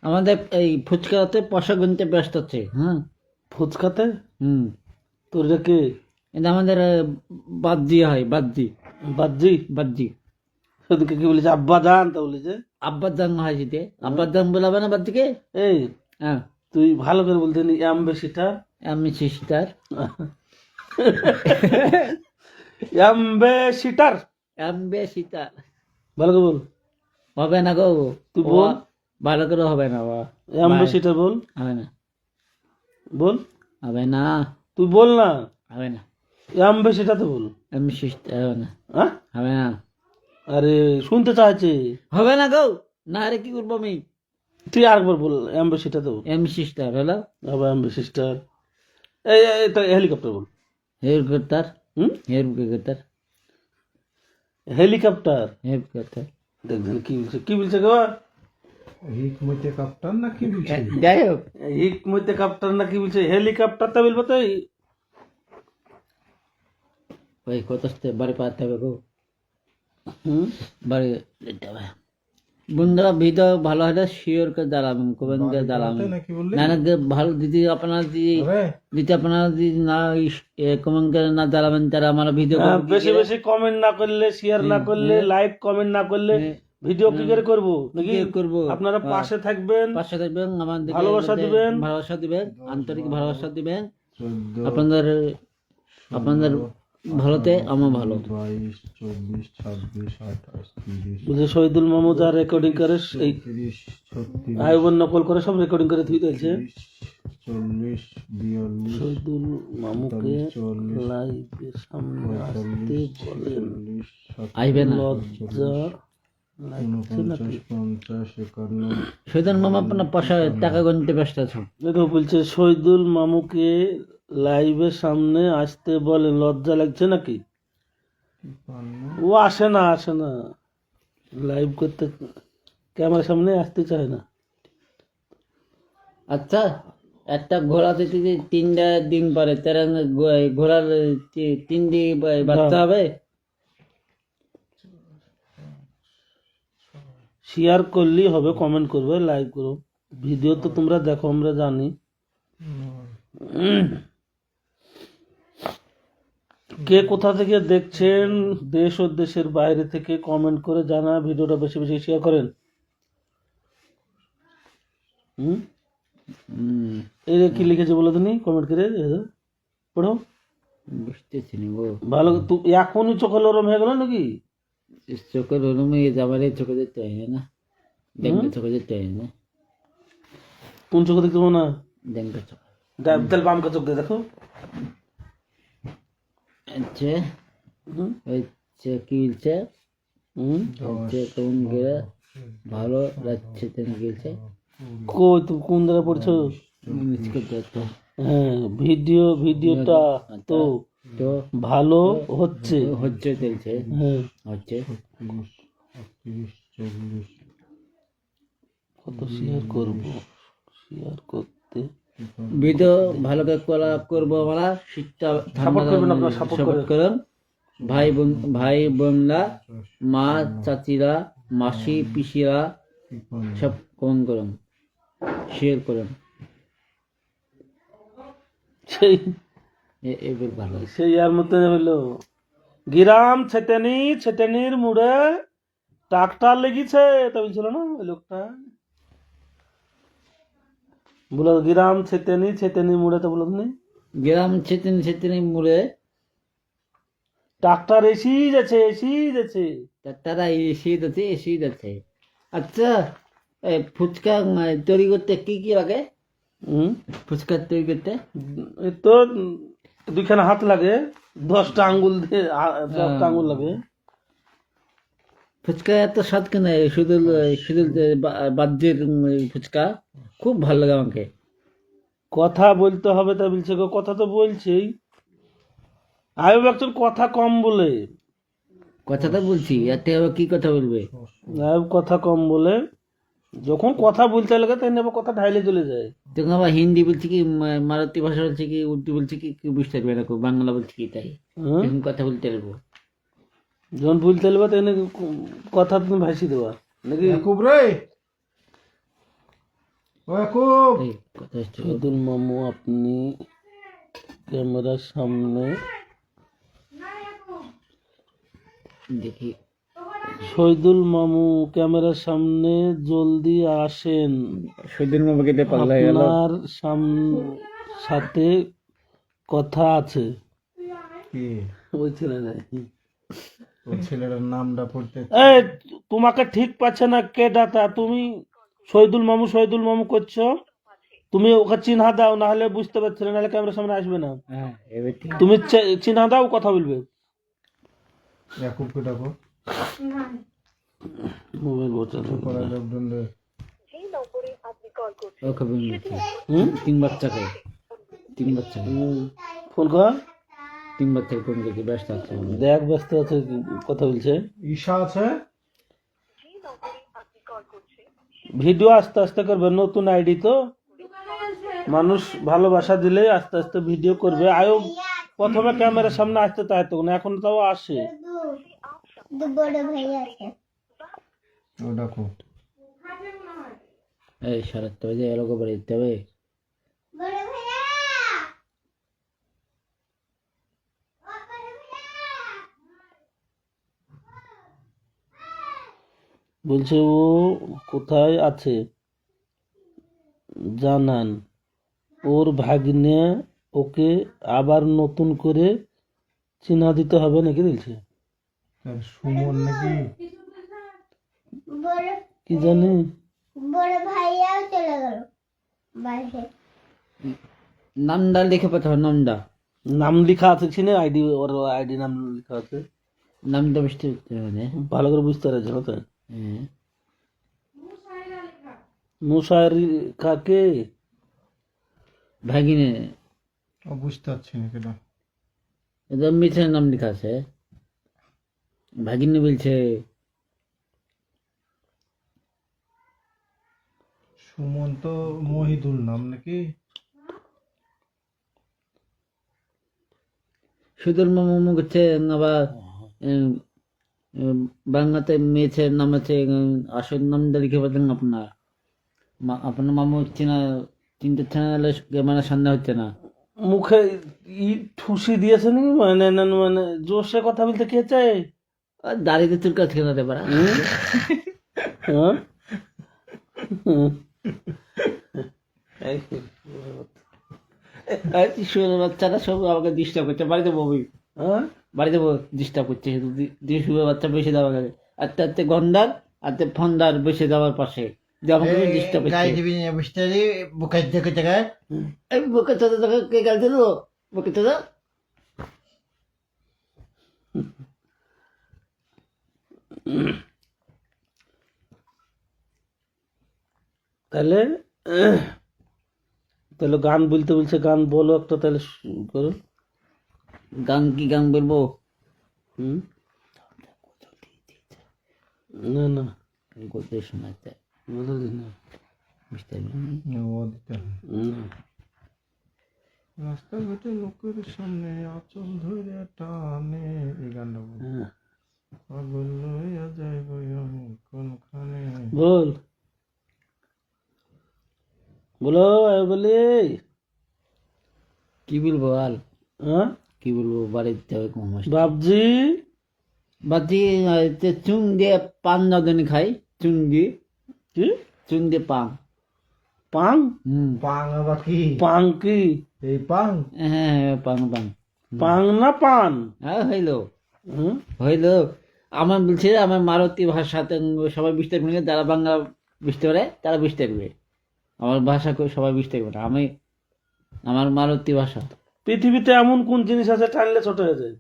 আমাদের এই ফুচকাতে পয়সা গুনতে ব্যস্ত আছে। হ্যাঁ, ফুচকাতে হুম, তোর এটা কে? এটা আমাদের বাদ্যি হয়, বাদ্যি বাজ্জি? বাদ্যি। ওদিকে কি বলেছে? আব্বা জান তা বলেছে। আব্বার দাম হয় যেতে, আব্বার দাম বলাবে না বাদ্যিকে। এই হ্যাঁ, তুই ভালো করে বলতে নি, অ্যাম্বাসিডার। আমি সিস্টার, অ্যাম্বাসিডার অ্যাম্বাসিডার ভালো করে বল। হবে না গো, তুই বল। ভালো করে হবে না, অ্যাম্বাসিডার বল, হবে না, বল। হবে না। তুই বল না, হবে না, অ্যাম্বাসিটাতে বল। এম সিস্টার হবে না, হ্যাঁ হবে না, আরে শুনতে চাইছে, হবে না গো, না রে কি করবো আমি, তুই আরেকবার বল, অ্যাম্বাসিটাতে বল। এম সিস্টার হলো আবার অ্যাম্বাসিস্টার, এই হেলিকপ্টার বল। হেলিকপ্টার, হুম, হেলিকপ্টার, হেলিকপ্টার। হেলিকপ্টার, দেখবেন কি বলছে, কি বলছে গো? হিকমতে কাপ্তান না কি বলছে? যাই হোক, হিকমতে কাপ্টার না কি বলছে, হেলিকপ্টারটা বলবো তো। ওই কত বাড়ি পাঠাতে হবে গো, হুম, বাড়ি যেতে হবে। বন্ধুরা ভিডিও ভালো হলে শিওর করে দাঁড়াবেন, কবেন করে দাঁড়াবেন, নাকি বললি? না না ভালো দিদি আপনারা আরে যদি আপনারা যদি না কমেন্ট করে না দাঁড়াবেন তারা আমার ভিডিও বেশি বেশি কমেন্ট না করলে, শেয়ার না করলে, লাইক কমেন্ট না করলে ভিডিও কি করে করবো নাকি? করবো, আপনারা পাশে থাকবেন, পাশে থাকবেন, আমাদের ভালোবাসা দিবেন। ভালোবাসা দিবেন, আন্তরিক ভালোবাসা দিবেন। 14, আপনাদের আপনাদের ভালোতে আমার ভালো। 22, 24, 26, 28, 30, বুঝে শহীদুল মাহমুদ আর রেকর্ডিং করে এই 30, 36, আয়ুবন নকল করে সব রেকর্ডিং করে তুই দিয়েছে। 40, 42, শহীদুল মামুকে 44, লাইভের সামনে আসতে 45, বলেন, 46, আইবে না, লজ্জা লাগছে নাকি? 49, 50, 51, শহীদুল মামা আপনার পাশে টাকা গণিতে ব্যস্ত আছো। দেখো বলছে শহীদুল মামুকে লাইভের সামনে আসতে বলেন, লজ্জা লাগছে নাকি? 52, ও আসে না, আসে না লাইভ করতে, ক্যামেরার সামনে আসতে চায় না। আচ্ছা, একটা ঘোড়া দিতে যে 3টা দিন পরে তারা ঘোড়ার 3 দিন বাচ্চা হবে। শেয়ার করলেই হবে, কমেন্ট করবে, লাইক করো, ভিডিও তো তোমরা দেখো, আমরা জানি। কে কোথা থেকে দেখছেন, দেশ ও দেশের বাইরে থেকে কমেন্ট করে জানা, ভিডিওটা বেশি বেশি শেয়ার করেন। হুম, এই যে কি লিখেছে বলো তো, কমেন্ট করে পড়ো। বুঝতেছি না গো, ভালো এখনই চোখে লরম হয়ে গেল নাকি? চোখের রুমে যাবারে চোখে যেতে হয় না, দেখবে চোখে যেতে হয় না, কোন চোখে দেখতে পাবো না? দেখবে চোখ। তাহলে বামকা চোখ দিয়ে দেখো। আচ্ছা, হুম, আচ্ছা কি বলছে, হুম, আচ্ছা কেমন করে ভালো লাগছে তেন গেছে, কই তুমি কোন জায়গায় পড়ছো? মিস করতে হতো। হ্যাঁ, ভিডিওটা তো তো ভালো হচ্ছে। হচ্ছে চলছে, হ্যাঁ, হচ্ছে 38, 40, কত শেয়ার করব, শেয়ার করতে ভিডিও ভালো করে করা করবো আমরা, শীতটা সাপোর্ট করবেন, আপনারা সাপোর্ট সাপোর্ট করেন। করুন, ভাই বোনরা, মা চাচিরা, মাসি পিসিরা সব কমেন্ট করুন, শেয়ার করুন, সেই এবার ভালো। সেই আর মতো হলো, গিরাম ছেটানির মুড়ে ট্রাক্টর লেগেছে, তা বলছিল না ওই লোকটা, বলো গিরাম ছেটানি মুড়ে, তো বলো তুমি গ্রাম ছেতনি মুড়ে ট্রাক্টর এসেই যাচ্ছে। তারা এসে যাচ্ছে। আচ্ছা, ফুচকা তৈরি করতে কি কি লাগে? হুম, ফুচকা তৈরি করতে এই তো দুইখানা হাত লাগে, 10টা আঙ্গুল দিয়ে 10টা আঙ্গুল লাগে। ফুচকা এত স্বাদ কেন? শুধু শুধু বাদ্যের ফুচকা খুব ভালো লাগে আমাকে। কথা বলতে হবে, তা বলছে গো, কথা তো বলছেই, আয়ুব একজন কথা কম বলে, কথা তো বলছি, এতে আবার কি কথা বলবে? আয়ুব কথা কম বলে, যখন কথা বলতে লাগে তাই আবার কথা ঢাইলে চলে যায়। তখন আবার হিন্দি বলছি কি, মারাঠি ভাষা বলছি কি, উর্দু বলছি কি, কি বুঝতে পারবে না, বাংলা বলছি কি, তাই হ্যাঁ, তখন কথা বলতে পারবো। যখন বলতে লাগবে তাই কথা তুমি ভাসি দেওয়া নাকি? ইয়াকুব রে, ও ইয়াকুব, এই কথা হচ্ছে শহীদুল মামু আপনি ক্যামেরার সামনে, দেখি, শহীদুল মামু ক্যামেরার সামনে জলদি আসেন, শহীদুল মামাকে দিয়ে পাগলা হয়ে গেল। আপনার সাথে কথা আছে। কি ওই ছেলে নাই, ও ছেলেটার নামটা পড়তে এই তোমাকে ঠিক পাচ্ছে না কে ডাটা, তুমি শহীদুল মামু করছো, তুমি ওকে চিহ্না দাও, না হলে বুঝতে পারছো না, নাহলে ক্যামেরার সামনে আসবে না। হ্যাঁ এবার ঠিক। তুমি চিহ্না দাও, কথা বলবে। ইয়াকুবকে ডাকো। মোবাইল বোঝানো। পড়া ডাকলে ওকে বলছে হুম? তিন বাচ্চাকে ফোন কর, তিন বাচ্চাকে কোন দিকে ব্যস্ত আছে। দেখ ব্যস্ত আছে, কথা বলছে। ঈশা আছে। ভিডিও আস্তে আস্তে করবে, নতুন আইডি তো, মানুষ ভালোবাসা দিলে আস্তে আস্তে ভিডিও করবে। আয়ো প্রথমে ক্যামেরার সামনে আসতে চাইতো না, এখন তাও আসে। ও ডাকো। এই 7:30 বাজে এলাকা বাড়ি যেতে হবে। বলছে ও কোথায় আছে জানান, ওর ভাগ্নে ওকে আবার নতুন করে চিহ্ন দিতে হবে নাকি বলছে। তার সুমন নাকি? কি জানি, নামটা লিখে পাঠাও, নামটা নাম লেখা আছে কিনা, আইডি, ওর আইডি নাম লেখা আছে, নামটা বুঝতে হবে। ভালো করে বুঝতে পারছে না তো। হ্যাঁ মুশারি কাকে ভাগিনে, ও বুঝতে পারছি না কেন। এটা মিথের নাম লেখা আছে। ভাগিনী বলছে সুমন তো মহিদুল নাম নাকি? সুদূর মামু করছে, আবার বাংলাতে মেয়েছের নাম আছে, আসল নামটা লিখে পাঠান আপনার। আপনার মামু চিনা চিনতে না, মানে সন্দেহ হচ্ছে না। মুখে ই ঠুসি দিয়েছে নাকি, মানে মানে জোরসে কথা বলতে কে চায়? আর দাড়িতে চুল কাজ কেন পারা। হ্যাঁ? বাচ্চারা সব আমাকে ডিস্টার্ব করছে, বাড়িতে বমি, হ্যাঁ? বাড়িতে ডিস্টার্ব করছে, শুধু শুয়ে বাচ্চা বসে দেওয়া গেলে আস্তে আস্তে গন্ডার আস্তে ফন্ডার বসে দেওয়ার পাশে আমাকে ডিস্টার্ব করছে। এই বুকে চাঁদা তোকে কে গাল দিল? বুকে চাঁদা তাহলে তাহলে গান বলতে বলছে, গান বলো একটা তাহলে করো। গান কি গান বলবো? হুম? না না, করতে শোনাতে বলো না। বুঝতে পারবি? ও দিতে হবে। না। রাস্তাঘাটে লোকের সামনে আঁচল ধরে টানে, এই গানটা বল। হ্যাঁ। পাগল হইয়া যাইব আমি কোনখানে। বল, বলো, বলি। কি বলবো আর হ্যাঁ? কি বলবো, বাড়িতে হবে কম বাবজি, বাতি চুন দিয়ে পান দাদনি খাই, চুন দিয়ে, কি চুন দিয়ে পান। পাং? পাং আবার কি? পাং কি? এই পাং? হ্যাঁ পান পান। পাং না পান? হ্যাঁ হইলো হুম? হইলো। আমার বলছে আমার মারুতি ভাষাতে সবাই বুঝতে পারবে, যারা বাংলা বুঝতে পারে তারা বুঝতে পারবে, আমার ভাষা সবাই বুঝতে পারবে না। আমি আমার মারুতি ভাষা। পৃথিবীতে এমন কোন জিনিস আছে টানলে ছোট হয়ে যায়?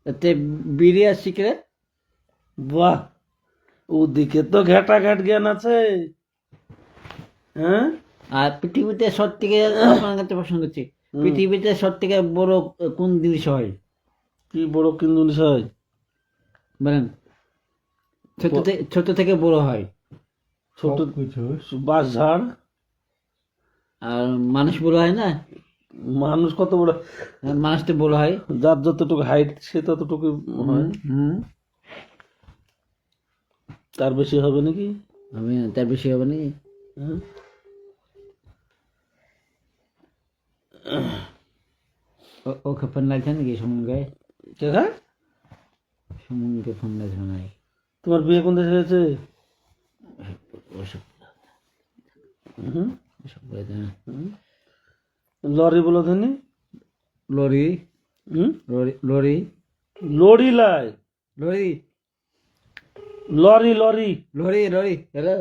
এতে বিড়ি আর সিগারেট। বাহ, ওদিকে তো ঘাটা ঘাট জ্ঞান আছে। হ্যাঁ? আর পৃথিবীতে সব থেকে আপনার কাছে প্রশ্ন করছি, পৃথিবীতে সব থেকে বড় কোন জিনিস হয়? কি বড় কোন জিনিস হয়? বলেন, ছোট থেকে বড় হয়। ছোট কিছু বাস ঝাড়। আর মানুষ বড় হয় না? মানুষ কত বড়? মানুষ তো বড় হয়, যার যতটুকু হাইট সে ততটুকু হয়, তার বেশি হবে নাকি? আমি তার বেশি হবে নাকি? হ্যাঁ? ওকে ফোন লাগছে নাকি সুমনকে? কে খায়? সুমনকে ফোন লাগছে নাকি? তোমার বিয়ে কোন দেশে হয়েছে? ওসব হুম? ওসব বলে দেয় না। লরি বলো ধনি। লরি হুম? লরি লরি লাই, লরি লরি লরি। লরি লরি হ্যালো।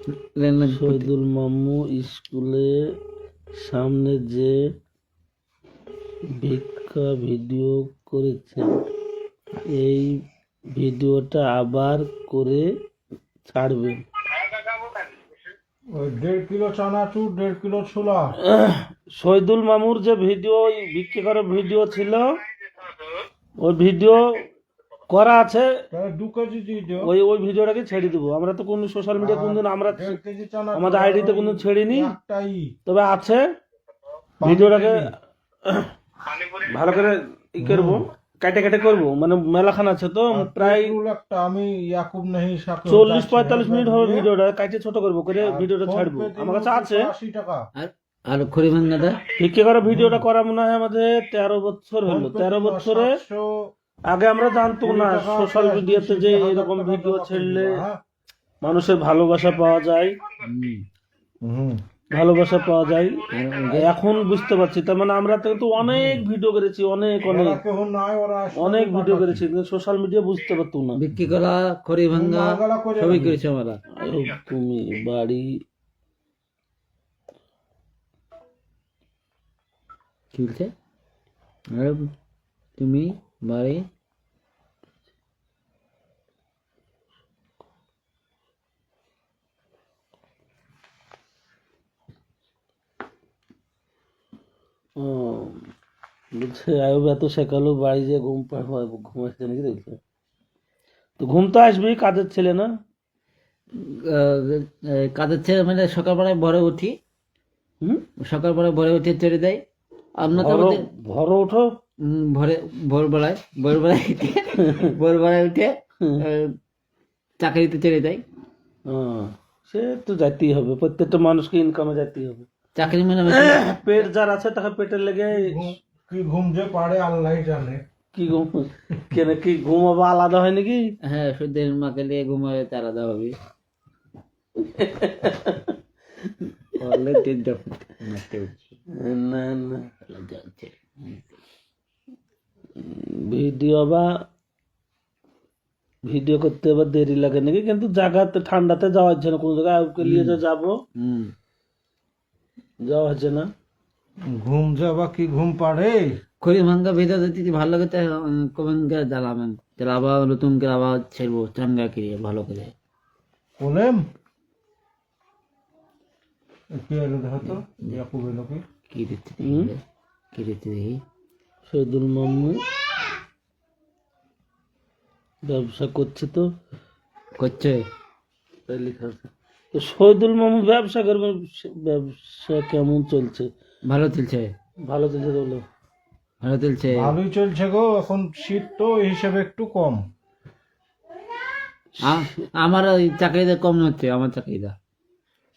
শহীদুল মামু স্কুলে সামনে যে ভিক্ষা ভিডিও করেছেন এই ভিডিওটা আবার করে ছাড়বেন। ওই 1.5 কিলো চানাচুর 1.5 কিলো ছোলা। শহীদুল মামুর যে ভিডিও ওই ভিক্ষা করার ভিডিও ছিল ওই ভিডিও করা আছে, তাহলে 2 কেজি দিয়ে দিও। ওই ওই ভিডিওটাকে ছেড়ে দেবো। আমরা তো কোনো সোশ্যাল মিডিয়া কোনদিন আমরা 1.5 কেজি চানাচুর আমাদের আইডিতে কোনো ছেড়িনি, একটাই তবে আছে। ভিডিওটাকে ভালো করে ই করবো, কেটে কেটে করবো, মানে মেলাখান আছে তো প্রায় পেট্রোল একটা আমি ইয়াকুব নেই সাথে 40-45 মিনিট হবে। ভিডিওটা কাটে ছোট করবো করে ভিডিওটা ছাড়বো। আমার কাছে আছে 80 টাকা। আর খড়ি ভাঙ্গাটা ভিক্ষা করা ভিডিওটা করা মনে হয় আমাদের 13 বছর হলো। 13 বছরে 700 আগে আমরা জানতো না সোশ্যাল মিডিয়াতে যে এরকম ভিডিও ছেড়লে মানুষের ভালোবাসা পাওয়া যায়, ভালোবাসা পাওয়া যায়। এখন বুঝতে পারছি, তার মানে আমরা কিন্তু অনেক ভিডিও করেছি, অনেক অনেক কেউ নাই, ওরা অনেক ভিডিও করেছি, কিন্তু সোশ্যাল মিডিয়া বুঝতে পারতো না। বিক্রি করা খড়ি ভাঙ্গা সবই করেছে আমরা। তুমি বাড়ি কি বলছে? তুমি বাড়ি বলছে আয়ুব এত সকালে বাড়ি যে ঘুমাচ্ছে নাকি দেখছে? তো ঘুম তো আসবি, কাজের ছেলে না? কাজের ছেলে মানে সকালবেলায় ভোরে উঠি, সকালবেলায় ভোরে উঠে চলে যাই। আমরা তো ভোরে ওঠো? ভোরবেলায় উঠে চাকরিতে চলে যাই। সে তো যাইতেই হবে, প্রত্যেকটা মানুষকে ইনকামে যাইতেই হবে। চাকরি মানে পেট যার আছে তাকে পেটের লেগে কি ঘুম যে পারে আল্লাহ জানে। কি ঘুম কেন, কি ঘুম আবার আলাদা হয় নাকি? হ্যাঁ, সুদের মাকে নিয়ে ঘুমাবে তো আলাদা হবে। না না, ভিডিও করতে আবার দেরি লাগে নাকি? কিন্তু জায়গাতে ঠান্ডাতে যাওয়া হচ্ছে না, কোন জায়গায় আউকে নিয়ে যাবো যাওয়া হচ্ছে না। ঘুম যাবা কি ঘুম পারে? খড়ি ভাঙ্গা ভিডিও দিতে ভালো লাগে, কমেন্ট করে জ্বালাবেন, তাহলে আবার নতুন করে আবার ছেড়বো চাঙ্গা কিনে ভালো করে। বলেম কি এলো দেখো তো, ইয়াকুব এলো কি? কি দিতে দেখি। শহীদুল মামু ব্যবসা করছে, তো করছে তাই লেখা আছে। তো শহীদুল মামু ব্যবসা করবে, ব্যবসা কেমন চলছে? ভালো চলছে, ভালো চলছে তো বলো। ভালো চলছে, ভালোই চলছে গো। এখন শীত তো এই হিসেবে একটু কম। আমার ওই চাকরিটা কম হচ্ছে, আমার চাকরিটা।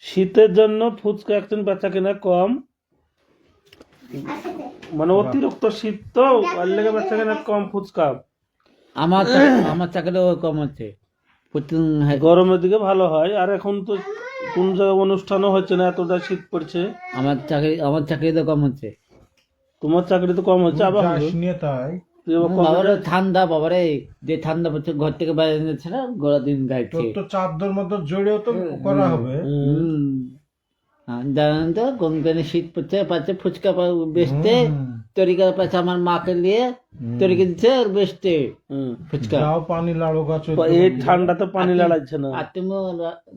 শীতের জন্য ফুচকা একজন বেচা কেনা কম, মানে অতিরিক্ত শীত তো আর লেগে বেচা কেনা কম ফুচকা। আমার চাকরিটা কম হচ্ছে। গরমের দিকে ভালো হয়, আর এখন তো কোন জায়গায় অনুষ্ঠানও হচ্ছে না, এতটা শীত পড়ছে। আমার চাকরিটা কম হচ্ছে। তোমার চাকরি তো কম হচ্ছে আবার নিয়ে তাই বাবারে ঠান্ডা, বাবারে যে ঠান্ডা পড়ছে, ঘর থেকে বাইরে যাচ্ছে না, গোড়া দিন গাইছে। তো চাদর মতো জড়িয়েও তো করা হবে। জানেন তো কোনখানে শীত পড়ছে, পাচ্ছে ফুচকা বেচতে, তরিকা পাচ্ছে আমার মাকে নিয়ে তরিকা দিচ্ছে আর বেচতে ফুচকা। যাও পানি লাড়ো গাছ, এই ঠান্ডাতে পানি লাড়াচ্ছে না। আর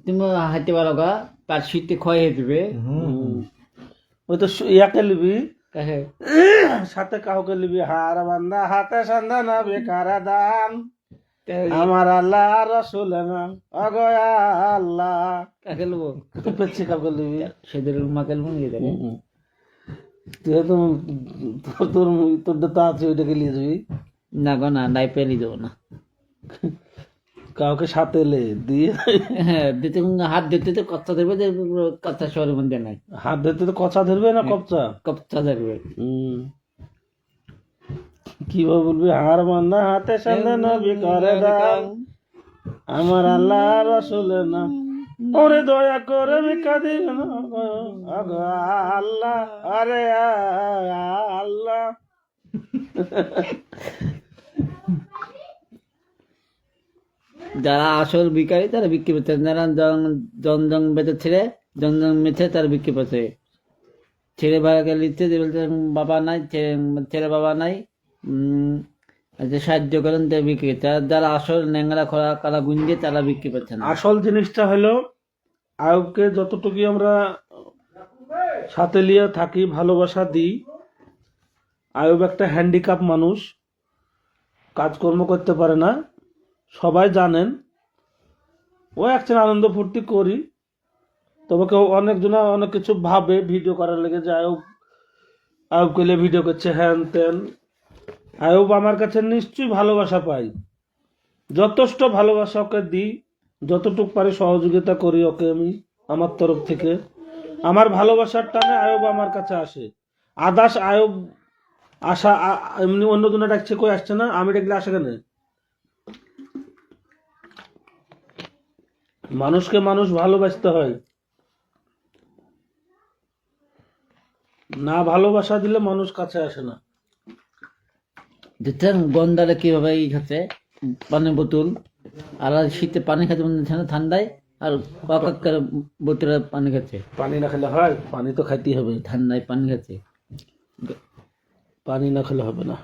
তুমি হাঁটতে পারো গা, তার শীতে ক্ষয় হয়ে যাবে। ওই তো ইয়াকে লিবি সাথে, কাউকে লিবি হার বান্দা হাতে সন্ধ্যা না বেকারা দান, আমার আল্লাহ রসুল না অগয়া আল্লাহ। কাকে নেবো? পেছি কাউকে লিবি সেদের মাকে নেবো নিয়ে যাবে। যেহেতু তোর তো আছে, ওইটাকে নিয়ে যাবি না গো, না নাই পেয়ে নিয়ে যাবো না। কাউকে সাথে লে দিয়ে, হ্যাঁ দিতে হাত দিতে তো কচ্চা ধরবে, কচ্চা শহরের মধ্যে নাই। হাত ধরতে তো কচা ধরবে না কপচা? কচ্চা ধরবে। কিভাবে বলবি? হার বান্দা হাতে সন্ধ্যা নবী করে দান, আমার আল্লাহ রসুলের নাম, ওরে দয়া করে ভিক্ষা দিবেন আল্লাহ, আরে আল্লাহ। যারা আসল ভিখারি তারা বিক্রি করছে, যারা জং বেঁচে ছেড়ে জং মেছে তারা বিক্রি করছে। ছেলে ভাড়াকে লিখছে যে বলছে বাবা নাই, ছেলে বাবা নাই, যে সাহায্য করেন তাই বিক্রি করছে। আর যারা আসল ন্যাংরা খোলা কালা গুঞ্জে তারা বিক্রি করছে না। আসল জিনিসটা হলো আয়ুবকে যতটুকু আমরা সাথে নিয়ে থাকি, ভালোবাসা দিই। আয়ুব একটা হ্যান্ডিক্যাপ মানুষ, কাজকর্ম করতে পারে না, সবাই জানেন। ও একদিন আনন্দ ফুর্তি করি, তবে কেউ অনেকজনা অনেক কিছু ভাবে ভিডিও করার লেগে যে আয়ুব কইলে ভিডিও করছে হ্যান ত্যান। আয়ুব আমার কাছে নিশ্চয়ই ভালোবাসা পাই, যথেষ্ট ভালোবাসা ওকে দিই, যতটুকু পারি সহযোগিতা করি ওকে আমি আমার তরফ থেকে। আমার ভালোবাসার টানে আয়ুব আমার কাছে আসে। আদাস আয়ুব এমনি অন্য জনে ডাকছে, কই আসছে না, আমি ডাকলে আসে কেন? মানুষকে মানুষ ভালোবাসতে হয়, না ভালোবাসা দিলে মানুষ কাছে আসে না। দেখছেন গন্ডারে কিভাবে খাচ্ছে পানির বোতল, আর শীতে পানি খাচ্ছে ঠান্ডায়, আর কক করে বোতলে পানি খাচ্ছে। পানি না খেলে হয়? পানি তো খাইতেই হবে, ঠান্ডায় পানি খাচ্ছে। পানি না খেলে হবে না।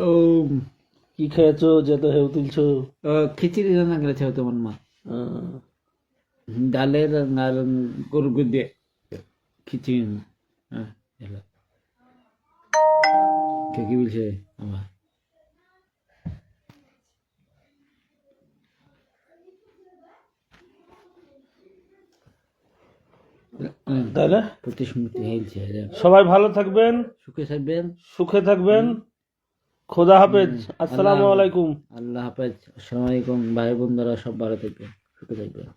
ও কি খেয়েছো যে তো হেউ তুলছো? খিচুড়ি রান্না করেছে তোমার মা, আহ, ডালের আর গরু দিয়ে খিচুড়ি। হ্যাঁ এলো। কে কি বলছে আমার? তাহলে প্রতিশ্রুতি হয়েছে, সবাই ভালো থাকবেন, সুখে থাকবেন। সুখে থাকবেন। খোদা হাফেজ, আসসালামু আলাইকুম। আল্লাহ হাফেজ, আসসালামু আলাইকুম। ভাই বোনরা সব ভালো থাকবেন, সুখে থাকবেন।